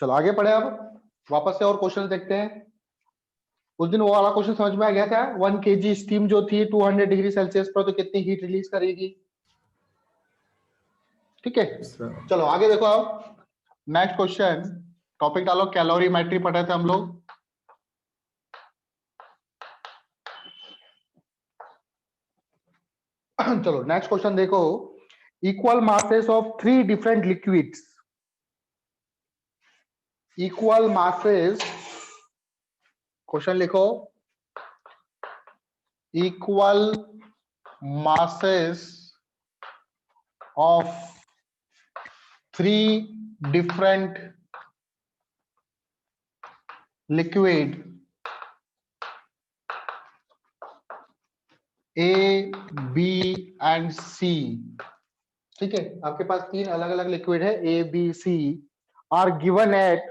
चलो आगे पढ़े, अब वापस से और क्वेश्चन देखते हैं। उस दिन वो वाला क्वेश्चन समझ में आ गया था, 1 kg स्टीम जो थी 200 डिग्री सेल्सियस पर तो कितनी हीट रिलीज करेगी। ठीक है, चलो आगे देखो। अब नेक्स्ट क्वेश्चन, टॉपिक डालो, कैलोरीमेट्री पढ़े थे हम लोग। चलो नेक्स्ट क्वेश्चन देखो, equal masses of 3 different liquids, equal masses, question लिखो, equal masses of 3 different liquid A, B and C। ठीक है, आपके पास 3 अलग अलग लिक्विड है A, B, C, are given at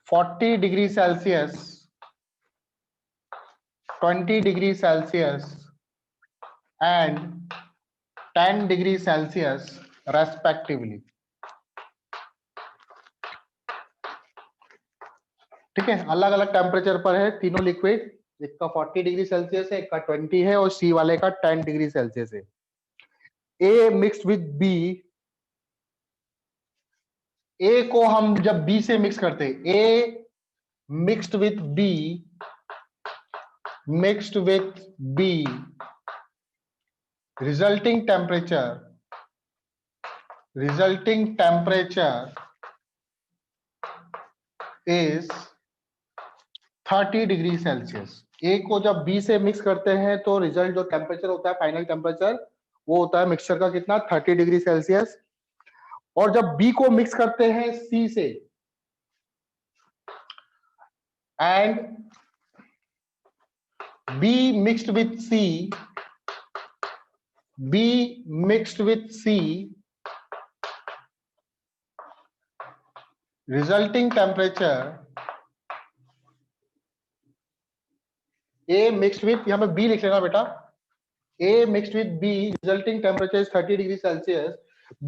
40 degree Celsius, 20 degree Celsius and 10 degree Celsius respectively. ठीक है, अलग अलग टेम्परेचर पर है तीनों लिक्विड, एक का 40 डिग्री सेल्सियस है, एक का 20 है और सी वाले का 10 डिग्री सेल्सियस है। A mixed with B, A को हम जब बी से मिक्स करते हैं, A mixed with B, mixed with B, resulting temperature is 30 degree Celsius. A को जब बी से मिक्स करते हैं तो रिजल्ट जो टेम्परेचर होता है, फाइनल टेम्परेचर, वो होता है मिक्सचर का कितना, 30 डिग्री सेल्सियस। और जब बी को मिक्स करते हैं सी से, and B mixed with C, B mixed with C, resulting temperature A mixed with, यहां पे बी लिख लेना बेटा, A mixed with B resulting temperature is 30 degree Celsius.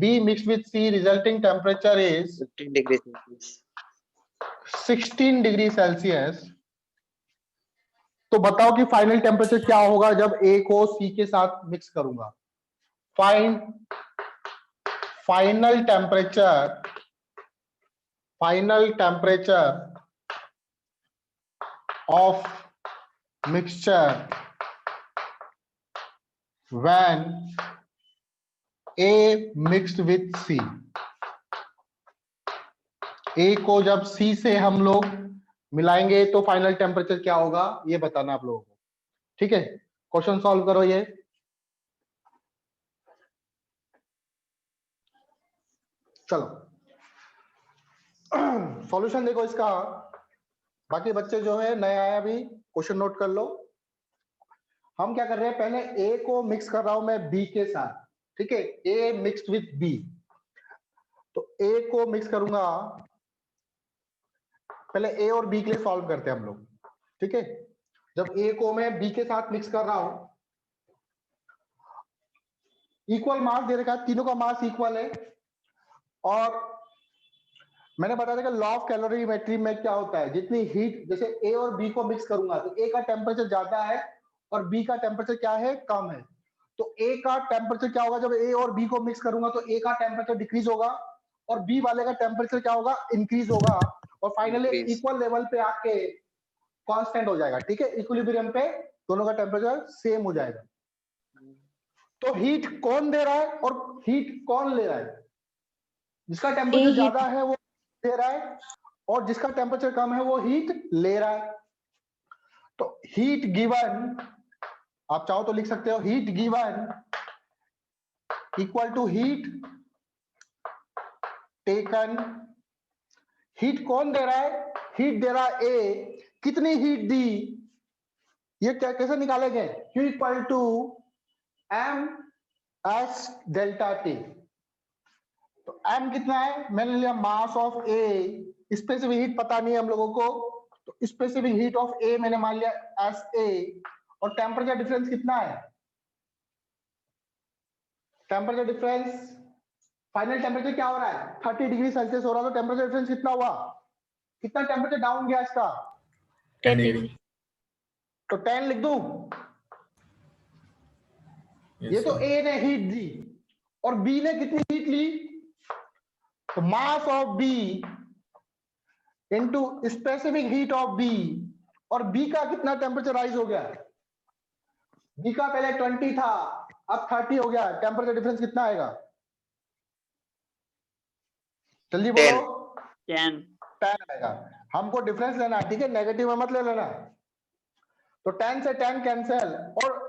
B mixed with C resulting temperature is 15 degree Celsius. 16 degree Celsius. तो बताओ कि final temperature क्या होगा जब A को C के साथ मिक्स करूंगा। Final temperature of mixture when A mixed with C, A को जब C से हम लोग मिलाएंगे तो फाइनल टेम्परेचर क्या होगा, ये बताना आप लोगों को। ठीक है, क्वेश्चन सॉल्व करो ये। चलो सॉल्यूशन देखो इसका, बाकी बच्चे जो है नए आया अभी, क्वेश्चन नोट कर लो। हम क्या कर रहे हैं, पहले ए को मिक्स कर रहा हूं मैं बी के साथ। ठीक है, ए मिक्स्ड विथ बी, तो ए को मिक्स करूंगा, पहले ए और बी के लिए सॉल्व करते हैं हम लोग। ठीक है, जब ए को मैं बी के साथ मिक्स कर रहा हूं, इक्वल मास दे रखा है, तीनों का मास इक्वल है। और मैंने बताया था कि लॉ ऑफ कैलोरीमेट्री में क्या होता है, जितनी हीट, जैसे ए और बी को मिक्स करूंगा तो ए का टेम्परेचर ज्यादा है और बी का टेम्परेचर क्या है, कम है। तो ए का टेम्परेचर क्या होगा, जब ए और बी को मिक्स करूंगा तो ए का टेम्परेचर डिक्रीज होगा और बी वाले का टेम्परेचर क्या होगा, इंक्रीज होगा, और फाइनली इक्वल लेवल पे आके कांस्टेंट हो जाएगा। ठीक है, इक्विलिब्रियम पे दोनों का टेम्परेचर सेम हो जाएगा। तो हीट कौन दे रहा है और हीट कौन ले रहा है, जिसका टेम्परेचर ज्यादा है वो दे रहा है और जिसका टेम्परेचर कम है वो हीट ले रहा है। तो हीट गिवन, आप चाहो तो लिख सकते हो, heat given equal to heat taken. Heat कौन दे रहा है, हीट दे रहा है ए, कितनी हीट दी, ये क्या कैसे निकालेंगे, Q equal to M S delta T. तो m कितना है, मैंने लिया mass of A, specific heat पता नहीं है हम लोगों को, तो स्पेसिफिक हीट ऑफ ए मैंने मान लिया एस ए, और टेम्परेचर डिफरेंस कितना है? टेम्परेचर डिफरेंस, फाइनल टेम्परेचर क्या हो रहा है? 30 डिग्री सेल्सियस हो रहा है, तो टेम्परेचर डिफरेंस कितना हुआ? कितना टेम्परेचर डाउन गया इसका? 10 डिग्री। तो 10 लिख दूं? ये तो ए ने हीट दी और बी ने कितनी हीट ली? तो mass of B into specific heat of B, और बी का कितना टेम्परेचर राइज हो गया? बी का पहले 20 था, अब 30 हो गया, टेम्परेचर डिफरेंस कितना आएगा? जल्दी बोलो। 10 आएगा। हमको डिफरेंस लेना है, ठीक है, नेगेटिव में मत ले लेना। तो 10 से 10 कैंसिल, और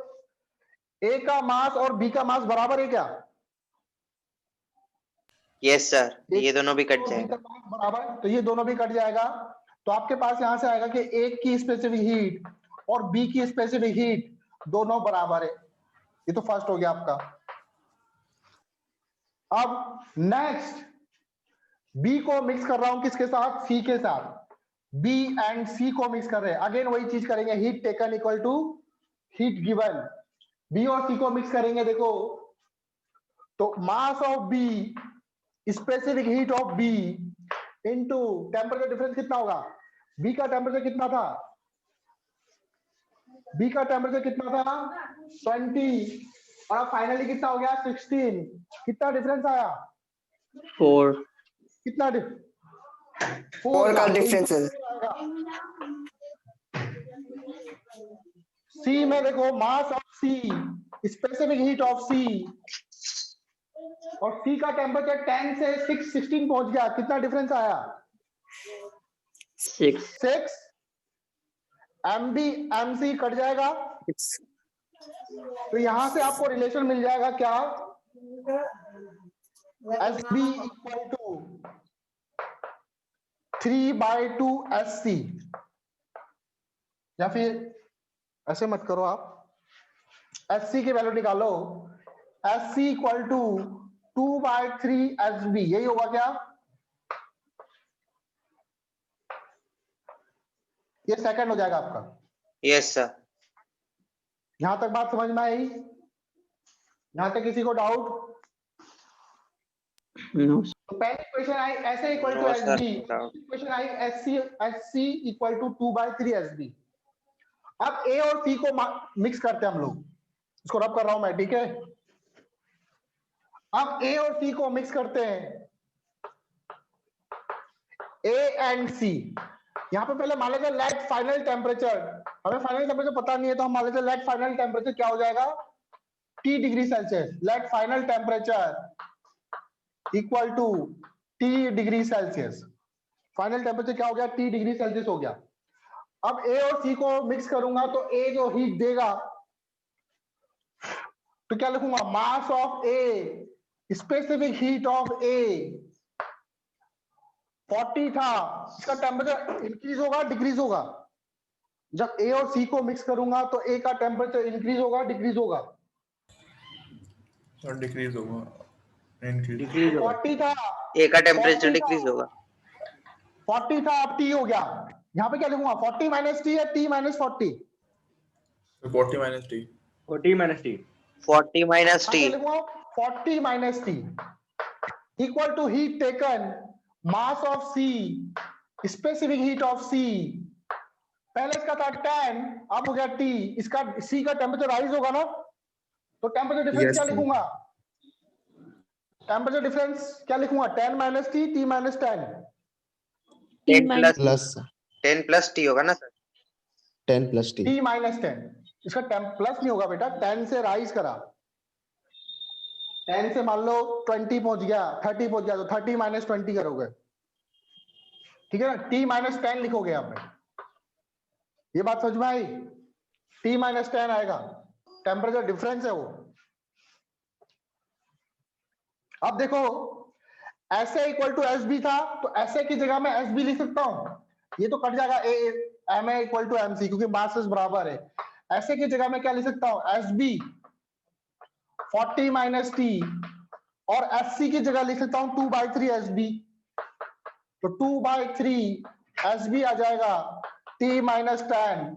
ए का मास और बी का मास बराबर है क्या? यस सर, ये दोनों भी कट जाएगा। बराबर, तो ये दोनों भी कट जाएगा। तो आपके पास यहां से आएगा कि एक की स्पेसिफिक हीट और बी की स्पेसिफिक हीट दोनों बराबर है। ये तो फर्स्ट हो गया आपका। अब नेक्स्ट, बी को मिक्स कर रहा हूं किसके साथ? सी के साथ। बी एंड सी को मिक्स कर रहे हैं, अगेन वही चीज करेंगे, heat taken equal to heat given. B और सी को मिक्स करेंगे, देखो, तो mass of B, specific heat of B into temperature difference कितना होगा? बी का टेम्परेचर कितना था? बी का टेम्परेचर कितना था? 20, और फाइनली कितना हो गया? 16। कितना डिफरेंस आया? 4। कितना 4 का डिफरेंस है। सी में देखो, mass of C, specific heat of C, और सी का टेम्परेचर 10 से 16 पहुंच गया। कितना डिफरेंस आया? 6। एमबी एमसी कट जाएगा, तो यहां से आपको रिलेशन मिल जाएगा क्या? S B equal to 3/2 S C, या फिर ऐसे मत करो आप, एस सी की वैल्यू निकालो, S C equal to 2/3 S B, यही होगा क्या? ये सेकंड हो जाएगा आपका। Yes sir. यहां तक बात समझ में आई? यहां तक किसी को डाउट? नो। तो पहली इक्वेशन आई ऐसे equal to No, S sir. B, equation आई S C equal to 2/3 S B. अब ए और सी को मिक्स करते हैं हम लोग, इसको रब कर रहा हूं मैं, ठीक है? अब ए और सी को मिक्स करते हैं, ए एंड सी। यहां पे पहले मान लेते हैं लेट फाइनल टेम्परेचर, हमें फाइनल टेम्परेचर पता नहीं है, तो हम मान लेते हैं लेट फाइनल टेम्परेचर क्या हो जाएगा? T degree Celsius. Let final temperature equal to T degree Celsius. Final temperature क्या हो गया? T डिग्री सेल्सियस हो गया। अब A और C को मिक्स करूंगा, तो A जो हीट देगा, तो क्या लिखूंगा? Mass of A, specific heat of A 40 था, इसका टेम्परेचर इंक्रीज होगा डिक्रीज होगा? जब A और C को मिक्स करूंगा तो A का टेम्परेचर इंक्रीज होगा डिक्रीज होगा? और डिक्रीज होगा, इंक्रीज। 40 था, ए का टेम्परेचर डिक्रीज होगा। 40 था, अब T हो गया। यहाँ पे क्या लिखूंगा? 40 माइनस टी या T minus 40? 40 minus T. 40 minus T. 40 minus T. 40 minus T equal to heat taken, mass of C, specific heat of C. पहले इसका था 10, अब हो गया T, इसका C का टेम्परेचर राइज होगा ना, तो टेम्परेचर डिफरेंस क्या लिखूंगा? टेम्परेचर डिफरेंस क्या लिखूंगा? 10 minus T, T minus 10। 10 plus T होगा ना sir? 10 plus T. T minus 10, इसका प्लस नहीं होगा बेटा, 10 से राइज करा, 10 से मान लो 20 पहुंच गया, 30 पहुंच गया, तो 30 माइनस 20 करोगे, ठीक है ना? T माइनस 10 लिखोगे यहाँ पे। ये बात समझ में आई? T माइनस 10 आएगा, टेम्परेचर डिफरेंस है वो। अब देखो, ऐसे इक्वल टू एस बी था, तो ऐसे की जगह में एस बी लिख सकता हूं, ये तो कट जाएगा, M A equal to M C, क्योंकि मासेस बराबर है। ऐसे की जगह में क्या लिख सकता हूं? एस बी 40 माइनस टी, और एस सी की जगह लिख सकता हूं 2/3 एस बी, तो 2/3 एस बी आ जाएगा T माइनस 10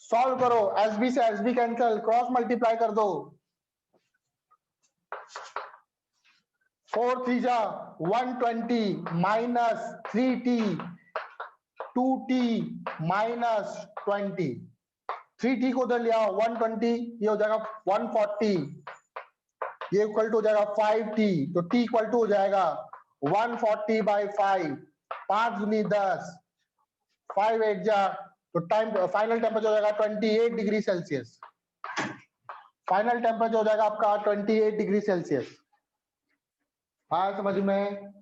सॉल्व करो, SB से SB कैंसिल, क्रॉस मल्टीप्लाई कर दो, 4 3 जा 120 minus 3T 2T minus 20, 3T को उधर लिया 120, ये हो जाएगा 140, ये इक्वल टू हो जाएगा 5T, तो T इक्वल टू हो जाएगा 140 बाई 5, 5 दूनी 10, 5 8 जा, तो टाइम फाइनल टेम्परेचर हो जाएगा 28 डिग्री सेल्सियस, फाइनल टेम्परेचर हो जाएगा आपका 28 डिग्री सेल्सियस। हाँ समझ में?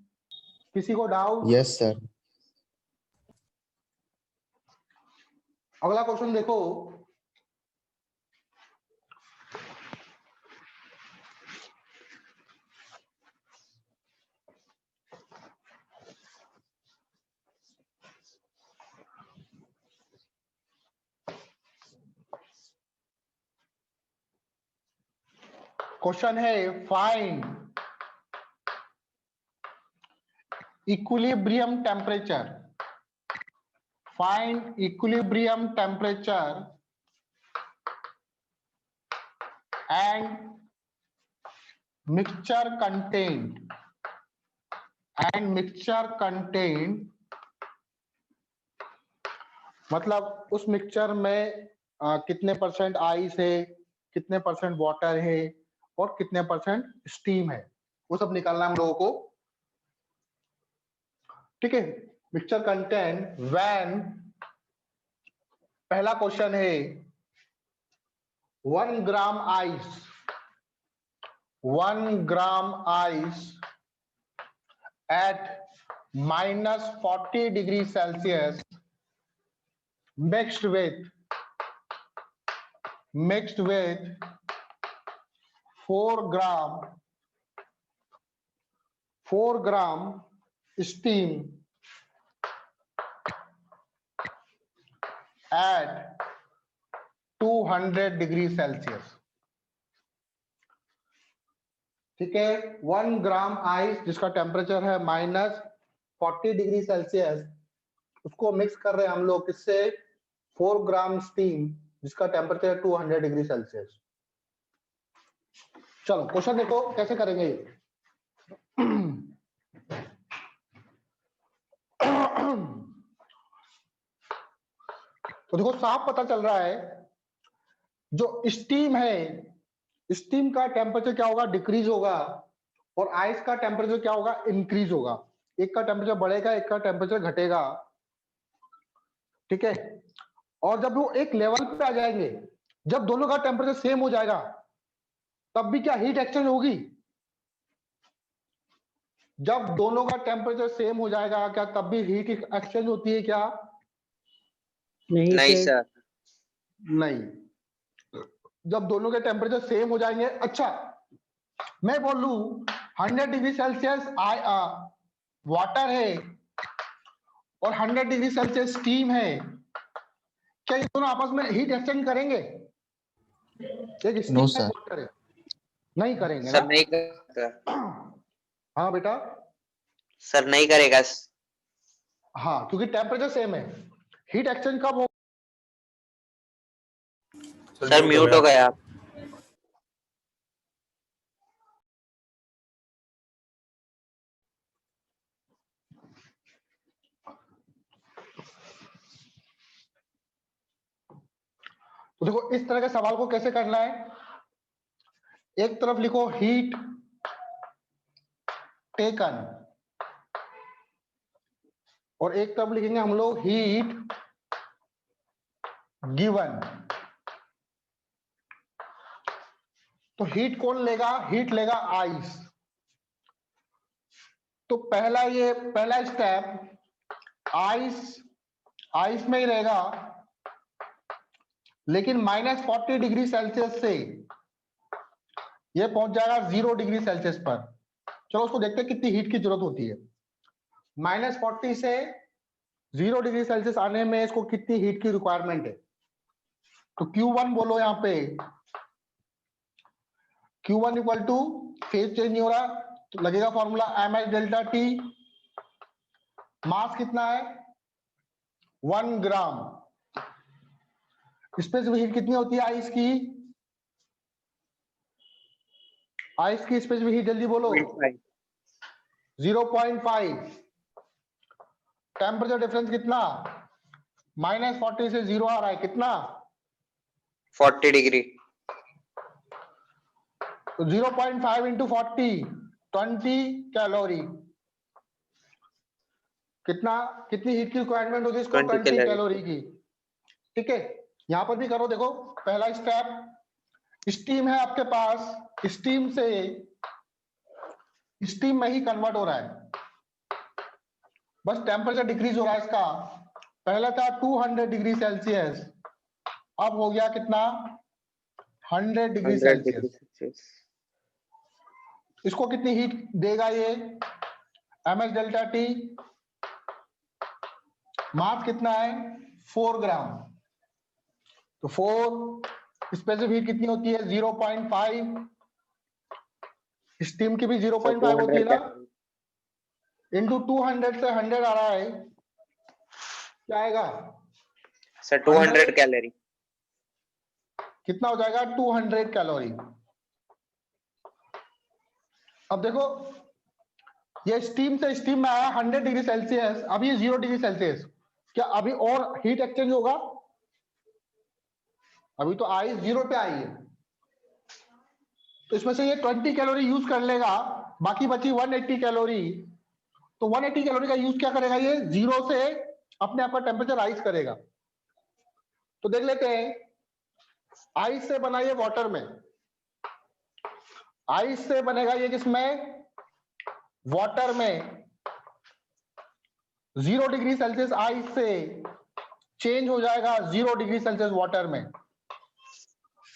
किसी को डाउट? Yes, sir. अगला क्वेश्चन देखो, क्वेश्चन है find equilibrium temperature, find equilibrium temperature and mixture contained मतलब उस मिक्सचर में कितने परसेंट आइस है, कितने परसेंट वाटर है और कितने परसेंट स्टीम है, वो सब निकालना हम लोगों को। ठीक है, मिक्सचर कंटेंट व्हेन, पहला क्वेश्चन है 1 gram ice, 1 gram ice at -40 degree Celsius mixed with 4 gram steam at 200 degree Celsius। ठीक है, 1 ग्राम आइस जिसका टेम्परेचर है -40 डिग्री सेल्सियस, उसको मिक्स कर रहे हैं हम लोग किससे? 4 ग्राम स्टीम जिसका टेम्परेचर 200 डिग्री सेल्सियस। चलो क्वेश्चन देखो कैसे करेंगे। तो देखो साफ पता चल रहा है, जो स्टीम है, स्टीम का टेम्परेचर क्या होगा? डिक्रीज होगा, और आइस का टेम्परेचर क्या होगा? इंक्रीज होगा। एक का टेम्परेचर बढ़ेगा, एक का टेम्परेचर घटेगा। ठीक है, और जब वो एक लेवल पे आ जाएंगे, जब दोनों का टेम्परेचर सेम हो जाएगा, तब भी क्या हीट एक्सचेंज होगी? जब दोनों का टेम्परेचर सेम हो जाएगा, क्या तब भी हीट एक्सचेंज होती है क्या? नहीं सर। नहीं, जब दोनों के टेम्परेचर सेम हो जाएंगे। अच्छा, मैं बोल लूं 100 डिग्री सेल्सियस वाटर है और 100 डिग्री सेल्सियस स्टीम है, क्या ये दोनों आपस में हीट एक्सचेंज करेंगे? एक स्टीम No, sir. वाटर नहीं करेंगे सर ना? नहीं करेगा। हाँ बेटा, सर नहीं करेगा। हाँ, क्योंकि टेम्परेचर सेम है। हीट एक्सचेंज कब हो? सर म्यूट हो गया आप। तो देखो इस तरह के सवाल को कैसे करना है। एक तरफ लिखो हीट टेकन, और एक तरफ लिखेंगे हम लोग हीट गिवन। तो हीट कौन लेगा? हीट लेगा आइस। तो पहला स्टेप आइस में ही रहेगा, लेकिन -40 डिग्री सेल्सियस से ये पहुंच जाएगा 0 डिग्री सेल्सियस पर। चलो उसको देखते हैं कितनी हीट की जरूरत होती है। -40 से 0 डिग्री सेल्सियस आने में इसको कितनी हीट की रिक्वायरमेंट है? तो Q1 बोलो, यहां पे Q1 equal to, phase change नहीं हो रहा तो लगेगा formula mH delta T। Mass कितना है? 1 ग्राम। स्पेसिफिक हीट कितनी होती है आइस की? आइस की स्पेसिफिक हीट जल्दी बोलो। 0.5 0.5। टेम्परेचर डिफरेंस कितना? -40 से 0 आ रहा है, कितना? 40 डिग्री। तो 0.5 इंटू 40 20 कैलोरी। कितनी हीट की रिक्वायरमेंट होती है इसको? 20 20 कैलोरी। कैलोरी की। ठीक है, यहां पर भी करो। देखो पहला स्टेप, स्टीम है आपके पास, स्टीम से स्टीम में ही कन्वर्ट हो रहा है, बस टेम्परेचर डिक्रीज हो रहा है इसका। पहला था 200 डिग्री सेल्सियस, अब हो गया कितना? 100 डिग्री 100 डिग्री सेल्सियस। सेल्सियस। इसको कितनी हीट देगा ये? ms delta T. मास कितना है? 4 ग्राम। तो 4 स्पेसिफिक हीट कितनी होती है? 0.5। स्टीम की भी 0.5 होती है ना, इंटू 200 से 100 आ रहा है, क्या आएगा सर 200 कैलोरी। कितना हो जाएगा? 200 कैलोरी। अब देखो ये स्टीम से स्टीम में आया 100 डिग्री सेल्सियस, अभी 0 डिग्री सेल्सियस, क्या अभी और हीट एक्सचेंज होगा? अभी तो आइस 0 पे आई है, तो इसमें से ये 20 कैलोरी यूज कर लेगा, बाकी बची 180 कैलोरी। तो 180 कैलोरी का यूज क्या करेगा ये? 0 से अपने आप का टेम्परेचर राइज करेगा। तो देख लेते हैं, आइस से बना ये वाटर में, आइस से बनेगा ये किसमें? वाटर में। 0 डिग्री सेल्सियस आइस से चेंज हो जाएगा 0 डिग्री सेल्सियस वाटर में।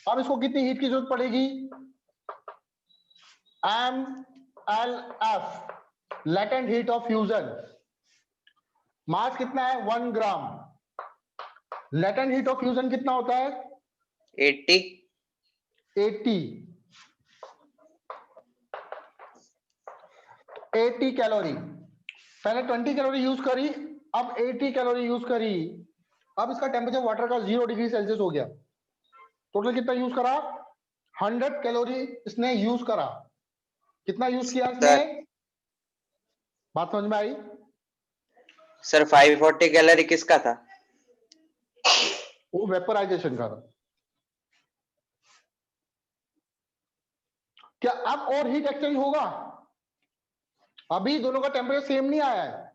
अब इसको कितनी हीट की जरूरत पड़ेगी? MLF, latent heat of fusion. Mass कितना है? 1 gram. Latent heat of fusion कितना होता है? 80 कैलोरी। पहले 20 कैलोरी यूज करी, अब 80 कैलोरी यूज करी। अब इसका टेम्परेचर वाटर का 0 डिग्री सेल्सियस हो गया। टोटल कितना यूज करा? 100 कैलोरी इसने यूज करा। कितना यूज किया इसने? बात समझ में आई? सर 540 कैलोरी किसका था? वो वेपराइजेशन का था। क्या अब और हीट एक्सचेंज होगा? अभी दोनों का टेम्परेचर सेम नहीं आया है,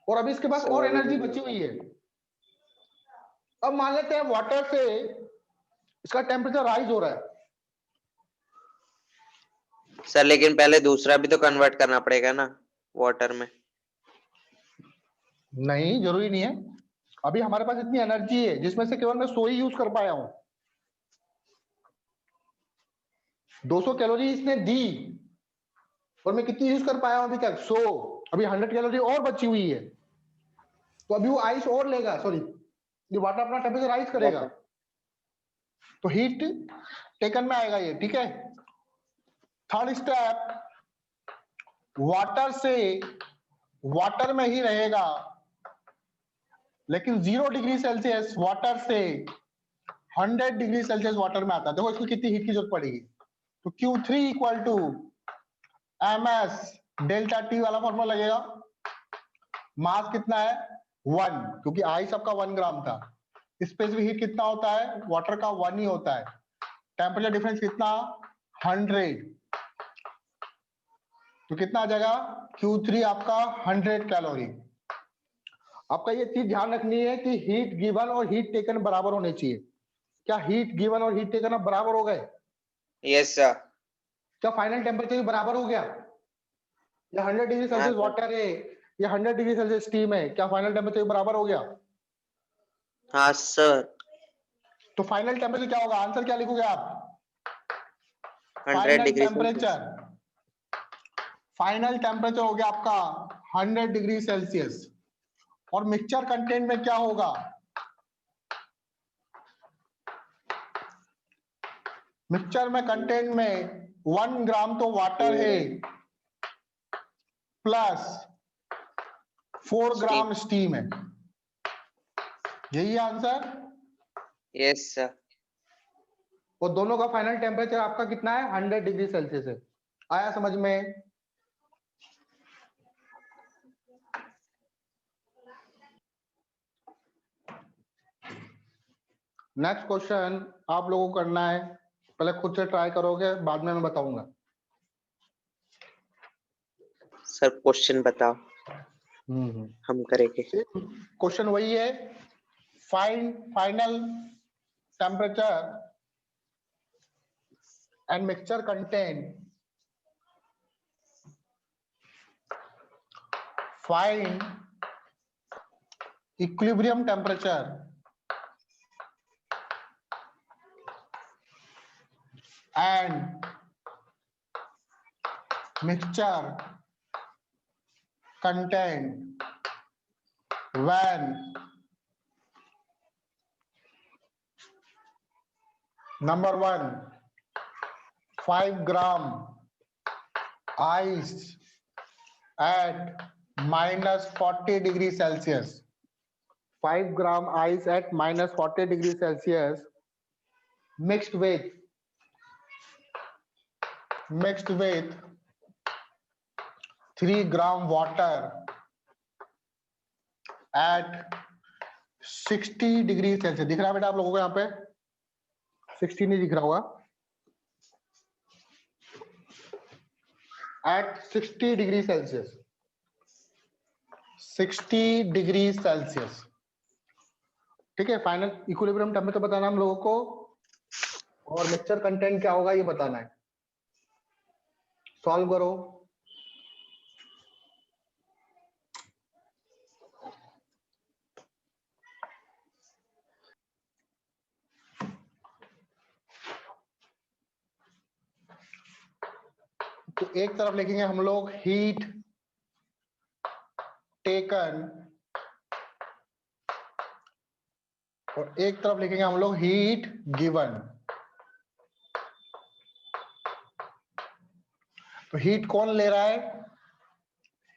और अभी इसके पास और एनर्जी बची हुई है। अब मान लेते हैं वाटर से इसका टेम्परेचर राइज हो रहा है। सर लेकिन पहले दूसरा भी तो कन्वर्ट करना पड़ेगा ना वाटर में। नहीं, जरूरी नहीं है। अभी हमारे पास इतनी एनर्जी है जिसमें से केवल मैं 100 ही यूज कर पाया हूं। 200 कैलोरी इसने दी और मैं कितनी यूज कर पाया हूं अभी तक? 100। अभी 100 कैलोरी और बची हुई है, तो अभी वो आइस और लेगा, सॉरी ये वाटर अपना टेम्परेचर राइज करेगा, तो हीट टेकन में आएगा ये। ठीक है, थर्ड स्टेप, वाटर से वाटर में ही रहेगा, लेकिन 0 डिग्री सेल्सियस वाटर से 100 डिग्री सेल्सियस वाटर में आता है। देखो इसको कितनी हीट की जरूरत पड़ेगी? तो Q3 equal to MS delta T वाला फॉर्मूला लगेगा। मास कितना है? 1, क्योंकि आइस आपका 1 ग्राम था। स्पेसिफिक हीट कितना होता है? वाटर का 1 ही होता है। टेम्परेचर डिफरेंस कितना? 100। तो कितना आ जाएगा? Q3 आपका 100 कैलोरी। आपका ये चीज ध्यान रखनी है कि हीट गिवन और हीट टेकन बराबर होने चाहिए। क्या हीट गिवन और हीट टेकन अब बराबर हो गए? Yes sir. क्या फाइनल टेम्परेचर भी बराबर हो गया? या 100 डिग्री सेल्सियस वाटर है या 100 डिग्री सेल्सियस स्टीम है, क्या फाइनल टेम्परेचर बराबर हो गया? हाँ सर। तो फाइनल टेम्परेचर क्या होगा? आंसर क्या लिखोगे आप? 100 डिग्री सेल्सियस। फाइनल टेम्परेचर हो गया आपका 100 डिग्री सेल्सियस। और मिक्सचर कंटेंट में क्या होगा? मिक्सचर में कंटेंट में 1 ग्राम तो वाटर है प्लस 4 ग्राम स्टीम है। यही आंसर। Yes sir. और दोनों का फाइनल टेम्परेचर आपका कितना है? 100 डिग्री सेल्सियस है। आया समझ में? नेक्स्ट क्वेश्चन आप लोगों को करना है, पहले खुद से ट्राई करोगे, बाद में मैं बताऊंगा। सर क्वेश्चन बताओ, हम करेंगे। क्वेश्चन वही है, final temperature and mixture content, find equilibrium temperature and mixture content when number 1 5 gram ice at minus 40 degrees Celsius, 5 gram ice at minus 40 degrees Celsius mixed with 3 gram water at 60 degree Celsius. दिख रहा है बेटा आप लोगों को? यहाँ पे 60 नहीं दिख रहा होगा। at 60 degree Celsius, 60 degree Celsius, ठीक है। फाइनल इक्विलिब्रियम टेम्परेचर बताना हम लोगों को, और मिक्सचर कंटेंट क्या होगा ये बताना है। सॉल्व करो। तो एक तरफ लिखेंगे हम लोग हीट टेकन, और एक तरफ लिखेंगे हम लोग हीट गिवन। तो हीट कौन ले रहा है?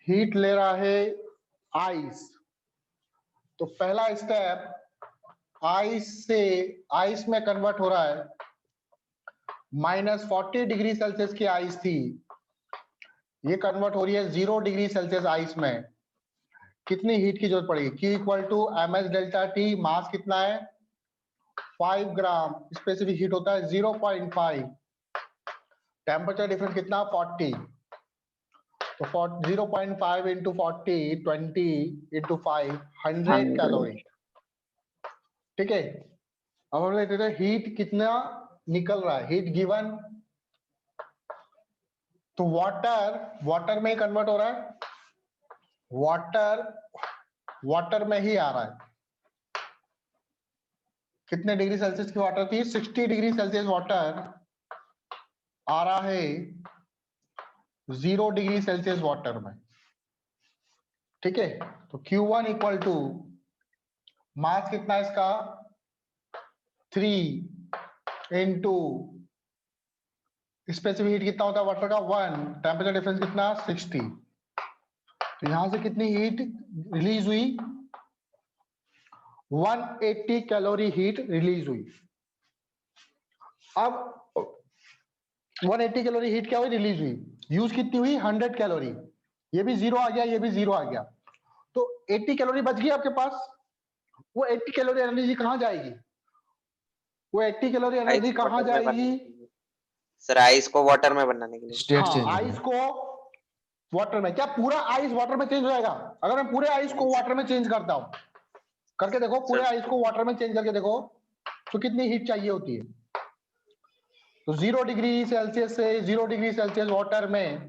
हीट ले रहा है आइस। तो पहला स्टेप आइस से आइस में कन्वर्ट हो रहा है। माइनस 40 डिग्री सेल्सियस की आइस थी, ये कन्वर्ट हो रही है 0 डिग्री सेल्सियस आइस में। कितनी हीट की जरूरत पड़ेगी? Q equal to ms delta T. Mass कितना है? 5 ग्राम। स्पेसिफिक हीट होता है 0.5। टेम्परेचर डिफरेंस कितना? 40। तो 0.5 इंटू 40, 20 इंटू 5, 100 कैलोरी, ठीक है। अब हम लेते थे हीट कितना निकल रहा है, हीट गिवन। तो वाटर में ही कन्वर्ट हो रहा है, वाटर में ही आ रहा है। कितने डिग्री सेल्सियस की वाटर थी? 60 डिग्री सेल्सियस वाटर आ रहा है 0 डिग्री सेल्सियस वाटर में, ठीक है। तो Q1 इक्वल टू मास कितना है इसका? 3 इंटू स्पेसिफिक हीट कितना होता है वाटर का? 1। टेम्परेचर डिफरेंस कितना? 60। तो यहां से कितनी हीट रिलीज हुई? 180 कैलोरी हीट रिलीज हुई। अब 180 कैलोरी हीट क्या हुई? रिलीज हुई। यूज कितनी हुई? 100 कैलोरी। ये भी 0 आ गया, ये भी 0 आ गया। तो 80 कैलोरी बच गई आपके पास। वो 80 कैलोरी एनर्जी कहां जाएगी? वो 80 कैलोरी एनर्जी कहां जाएगी? सर आइस को वाटर में बनाने के लिए। स्टेट हाँ, चेंज आइस को वाटर में। क्या पूरा आइस वाटर में चेंज हो जाएगा? अगर मैं पूरे आइस को वाटर में चेंज करता हूं, करके देखो, पूरे आइस को वाटर में चेंज करके देखो, तो कितनी हीट चाहिए होती है? तो 0 डिग्री सेल्सियस से 0 डिग्री सेल्सियस वाटर में,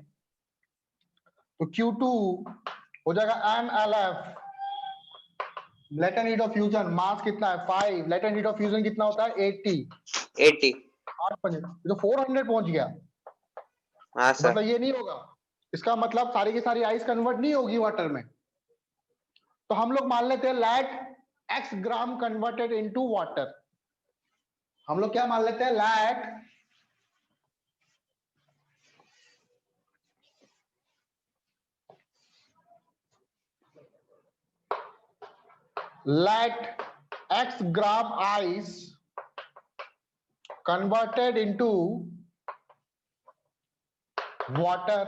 तो Q2 हो जाएगा MLF, latent heat of fusion. Mass कितना है? 5। लेटेंट हीट ऑफ फ्यूजन कितना होता है? 80। 80। 8 तो 400 पहुंच गया। हाँ सर। मतलब ये नहीं होगा, इसका मतलब सारी की सारी आइस कन्वर्ट नहीं होगी वाटर में। तो हम लोग मान लेते हैं let x gram converted into water. हम लोग क्या मान लेते हैं? Let x gram ice converted into water,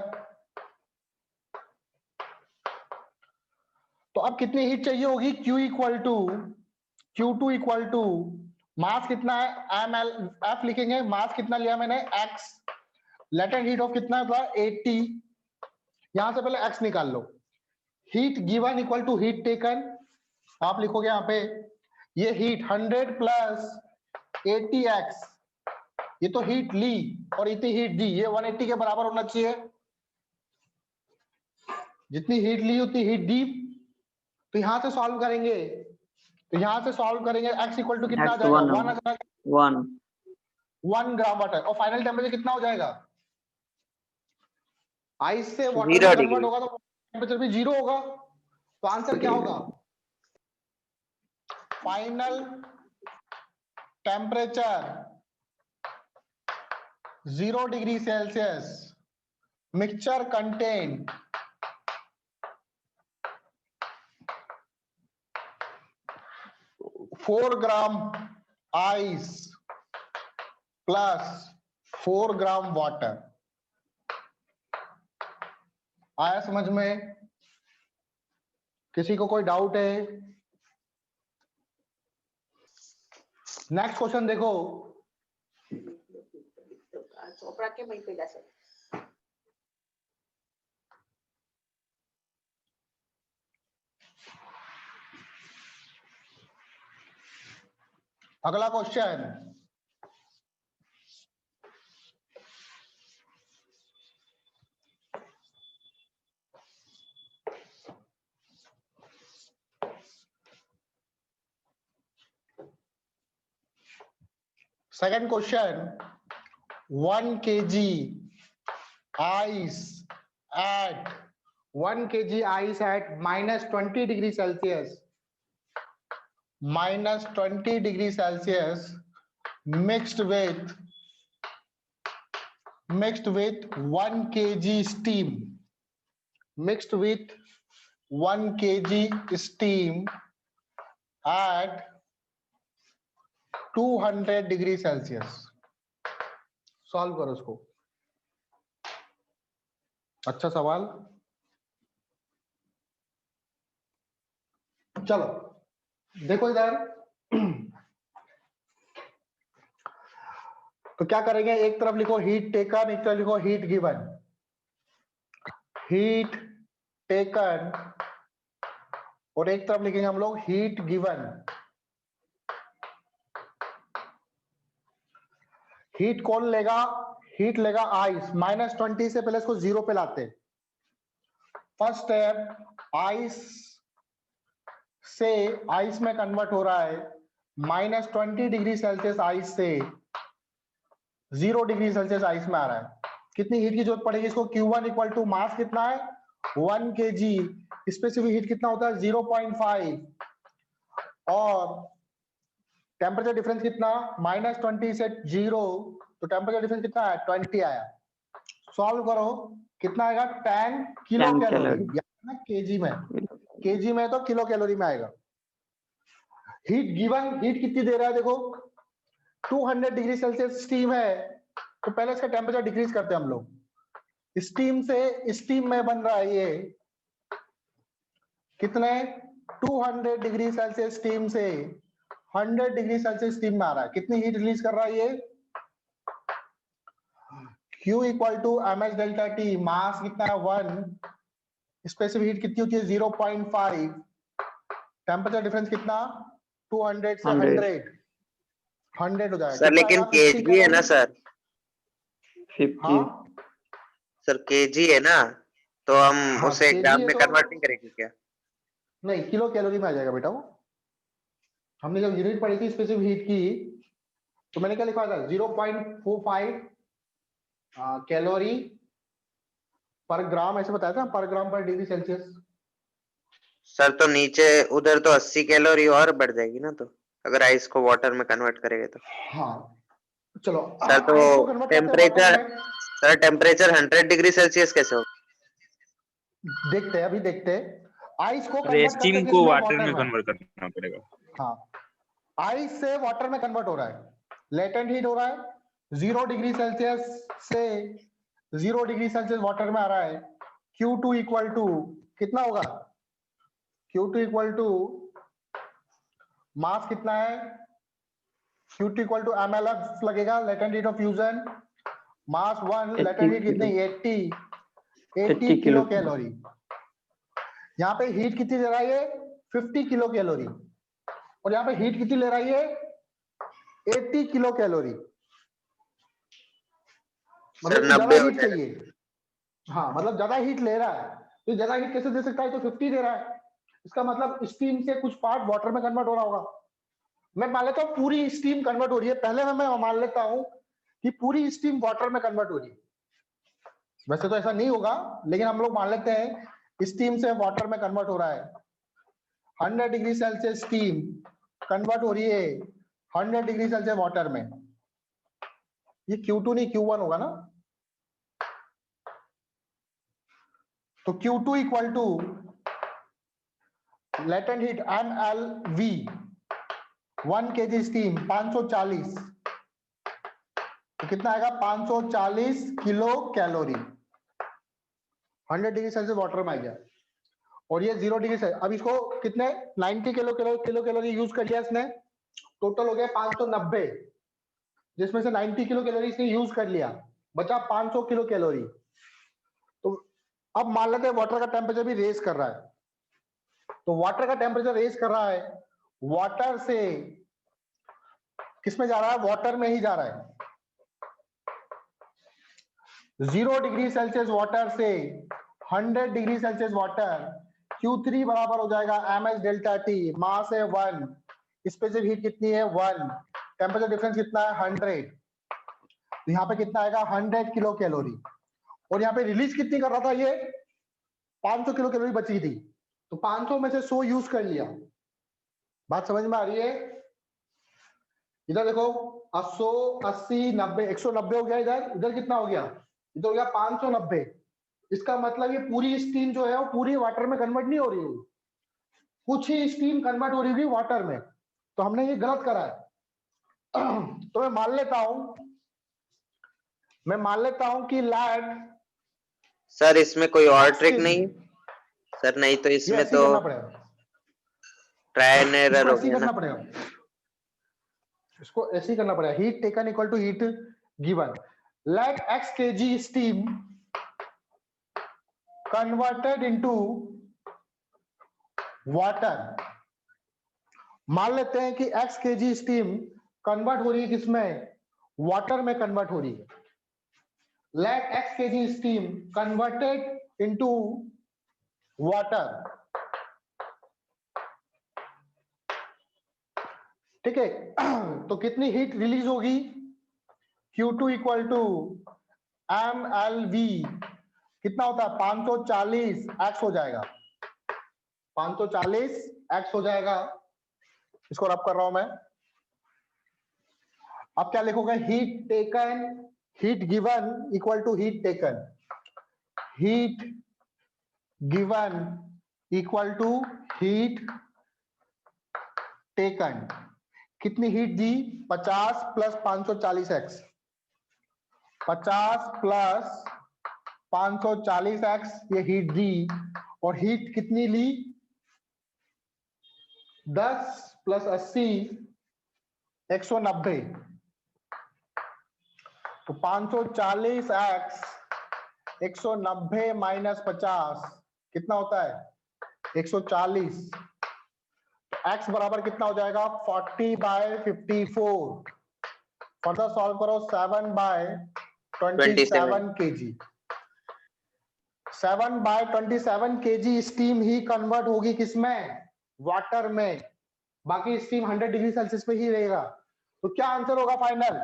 तो अब कितनी हीट चाहिए होगी? Q equal to Q2 equal to mass कितना है ml, F लिखेंगे, मास कितना लिया मैंने x, लेटेंट हीट ऑफ कितना है 80, यहां से पहले x निकाल लो, heat given equal to heat taken, आप लिखोगे यहां पे ये हीट 100 प्लस 80x, ये तो हीट ली और इतनी हीट दी, ये 180 के बराबर होना चाहिए, जितनी हीट ली उतनी हीट दी, तो यहां से सॉल्व करेंगे, तो यहां से सॉल्व करेंगे x इक्वल टू कितना आ X जाएगा? 1 1 आ जाएगा, 1 1 ग्राम वाटर, और फाइनल टेम्परेचर कितना हो जाएगा? आइस से वाटर 0 में डिग्री। कन्वर्ट होगा तो टेम्परेचर भी 0 होगा, तो आंसर क्या होगा? Final temperature 0 degree Celsius, mixture contain 4 gram ice plus 4 gram water. आया समझ में? किसी को कोई डाउट है? नेक्स्ट क्वेश्चन देखो, अगला question, second question, 1 kg ice at 1 kg ice at minus 20 degree Celsius, minus 20 degree Celsius mixed with 1 kg steam, mixed with 1 kg steam at 200 degree Celsius. Solve करो उसको। अच्छा सवाल, चलो देखो इधर, तो क्या करेंगे, एक तरफ लिखो हीट टेकन, एक तरफ लिखो हीट गिवन। हीट टेकन और एक तरफ लिखेंगे हम लोग हीट गिवन। हीट कौन लेगा? हीट लेगा आइस। -20 से पहले इसको 0 पे लाते। फर्स्ट स्टेप, आइस से आइस में कन्वर्ट हो रहा है, -20 डिग्री सेल्सियस आइस से 0 डिग्री सेल्सियस आइस में आ रहा है। कितनी हीट की जरूरत पड़ेगी इसको? Q1 इक्वल टू मास कितना है 1 kg, स्पेसिफिक हीट कितना होता है 0.5, और टेम्परेचर डिफरेंस कितना -20 से 0, तो टेम्परेचर डिफरेंस कितना है 20 आया। सॉल्व करो, कितना आएगा 10 किलो 10 कैलोरी, कैलोरी। केजी में, केजी में तो किलो कैलोरी में आएगा। हीट गिवन, हीट कितनी दे रहा है देखो, 200 डिग्री सेल्सियस स्टीम है, तो पहले इसका टेम्परेचर डिक्रीज करते हैं हम लोग। स्टीम से स्टीम में बन रहा है ये कितने 200 डिग्री सेल्सियस स्टीम से 100 डिग्री सेल्सियस स्टीम में आ रहा है। कितनी हीट रिलीज कर रहा है ये? Q equal to mh delta T, mass कितना है 1, स्पेसिफिक हीट कितनी होती है 0.5, टेम्परेचर डिफरेंस कितना 200 से 100 हो जाएगा। सर लेकिन केजी है ना सर? 50 हाँ सर केजी है ना, तो हम हाँ, उसे kg ग्राम है में तो कन्वर्ट नहीं करेंगे क्या? नहीं, किलो कैलोरी में आ जाएगा बेटा। वो हमने जब यूनिट पढ़ी थी स्पेसिफिक हीट की, तो मैंने क्या लिखा था 0.45 कैलोरी पर ग्राम, ऐसे बताया था, पर ग्राम पर डिग्री सेल्सियस। सर तो नीचे उधर तो 80 कैलोरी और बढ़ जाएगी ना, तो अगर आइस को वाटर में कन्वर्ट करेंगे तो। हाँ चलो, सर आइस को तो कन्वर्ट करते हैं वाटर टेम्परेचर, में, सर टेम्परेचर 100 डिग्री सेल्सियस कैसे होगा? देखते हैं, अभी देखते हैं। आइस को अरे कन्वर्ट करते स्टीम हैं को किसमें? वाटर में वाटर में। कन्वर्ट करना पड़ेगा। हाँ, आइस से वाटर में कन्वर्ट हो रहा है, लेटेंट हीट हो रहा है, 0 डिग्री सेल्सियस से 0 डिग्री सेल्सियस वाटर में आ रहा है। Q2 इक्वल टू कितना होगा? Q2 इक्वल टू मास कितना है? Q2 इक्वल टू mLF लगेगा, latent heat of fusion, mass 1, latent heat कितनी? 80 किलो कैलोरी। यहाँ पे हीट कितनी ले रहा है ये? 50 किलो कैलोरी। और यहाँ पे हीट कितनी ले रहा है ये? 80 किलो कैलोरी। मतलब सर, ज्यादा 90 हो हीट जाएगा। चाहिए। हाँ, मतलब ज्यादा हीट ले रहा है, तो ज्यादा हीट कैसे दे सकता है? तो 50 दे रहा है, इसका मतलब स्टीम से कुछ पार्ट वाटर में कन्वर्ट हो रहा होगा। मैं मान लेता हूँ पूरी स्टीम कन्वर्ट हो रही है, पहले मैं मान लेता हूँ कि पूरी स्टीम वाटर में कन्वर्ट हो रही है। वैसे तो ऐसा नहीं होगा, लेकिन हम लोग मान लेते हैं स्टीम से वाटर में कन्वर्ट हो रहा है। 100 डिग्री सेल्सियस स्टीम कन्वर्ट हो रही है 100 डिग्री सेल्सियस वाटर में। ये Q2 नहीं Q1 होगा ना? तो Q2 equal to latent heat mLV 1 kg steam 540, तो कितना आएगा? 540 kilocalorie 100 degree Celsius water में आ गया। और ये 0 डिग्री से, अब इसको कितने 90 किलो कैलोरी यूज कर लिया इसने, टोटल हो गया 590, जिसमें से 90 किलो कैलोरी इसने यूज कर लिया, बचा 500 किलो कैलोरी। तो अब मान लेते हैं वाटर का टेम्परेचर भी रेज कर रहा है, तो वाटर का टेम्परेचर रेज कर रहा है, वाटर से किसमें जा रहा है? वाटर में ही जा रहा है। 0 डिग्री सेल्सियस वाटर से 100 डिग्री सेल्सियस वाटर, Q3 बराबर हो जाएगा mH डेल्टा T, मास है 1, स्पेसिफिक हीट कितनी है? 1, टेम्परेचर डिफरेंस कितना है? 100। तो यहाँ पे कितना आएगा? 100 किलो कैलोरी। और यहाँ पे रिलीज कितनी कर रहा था ये? 500 किलो कैलोरी बची थी, तो 500 में से 100 यूज कर लिया। बात समझ में आ रही है? इधर देखो, 100, 80, 90, 190 हो गया। इधर इधर कितना हो गया? इधर हो गया 590। इसका मतलब ये पूरी स्टीम जो है वो पूरी वाटर में कन्वर्ट नहीं हो रही है, कुछ ही स्टीम कन्वर्ट हो रही होगी वाटर में। तो हमने ये गलत करा है। तो मैं मान लेता हूं कि लैट सर, इसमें कोई और X ट्रिक kg, नहीं? सर, नहीं तो ये इसमें ऐसे ही तो करना पड़ेगा, ट्राई एंड एरर इसको हो ऐसे ही गया करना ना। पड़ेगा, इसको ऐसे ही करना पड़ेगा। Heat taken equal to heat given, let X kg steam converted into water. मान लेते हैं कि X kg स्टीम कन्वर्ट हो रही है किसमें? वाटर में कन्वर्ट हो रही है। Let X kg steam converted into water, ठीक है। तो कितनी हीट रिलीज होगी? Q2 इक्वल टू mLV कितना होता है? 540 x हो जाएगा, 540 x हो जाएगा। इसको रब कर रहा हूं मैं। अब क्या लिखोगे? Heat taken, heat given equal to heat taken, heat given equal to heat taken. कितनी हीट दी? 50 प्लस 540 x, 50 प्लस 540 x ये हीट दी। और हीट कितनी ली? 10 प्लस 80 190, तो 540 x 190 माइनस 50 कितना होता है? 140। x बराबर कितना हो जाएगा? 40/54। फर्दर सॉल्व करो, 7/27 kg, 7/27 kg स्टीम ही कन्वर्ट होगी किसमें? वाटर में। बाकी स्टीम 100 डिग्री सेल्सियस पे ही रहेगा। तो क्या आंसर होगा फाइनल?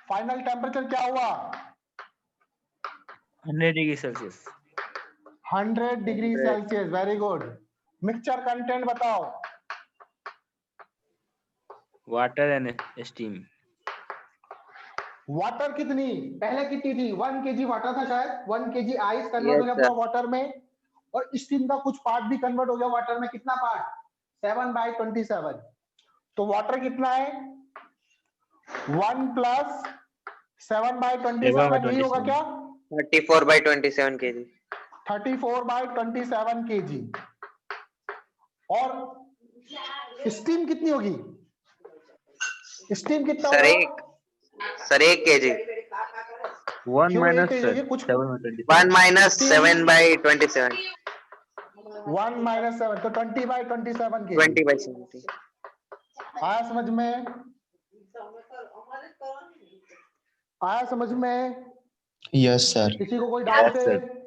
फाइनल टेम्परेचर क्या हुआ? 100 degree Celsius. 100 degree Celsius. Very good. Mixture content बताओ। Water and steam. वाटर कितनी? पहले कितनी थी? 1 kg वाटर था शायद, 1 kg आइस कन्वर्ट हो यस गया सर। पूरा वाटर में, और स्टीम का कुछ पार्ट भी कन्वर्ट हो गया वाटर में। कितना पार्ट? 7/27। तो वाटर कितना है 1 प्लस 7/27, यही होगा क्या 34/27 kg। 34/27 kg। और स्टीम कितनी होगी, स्टीम कितना सर होगा? Sir 1 kg। 1 क्यों minus एक kg होगी? कुछ 7/27. 1 minus 7/27। 1 minus 7 तो 20/27 kg। 20/70। आया समझ में, आया समझ में? Yes, sir. किसी को कोई डाउट Yes, है? sir.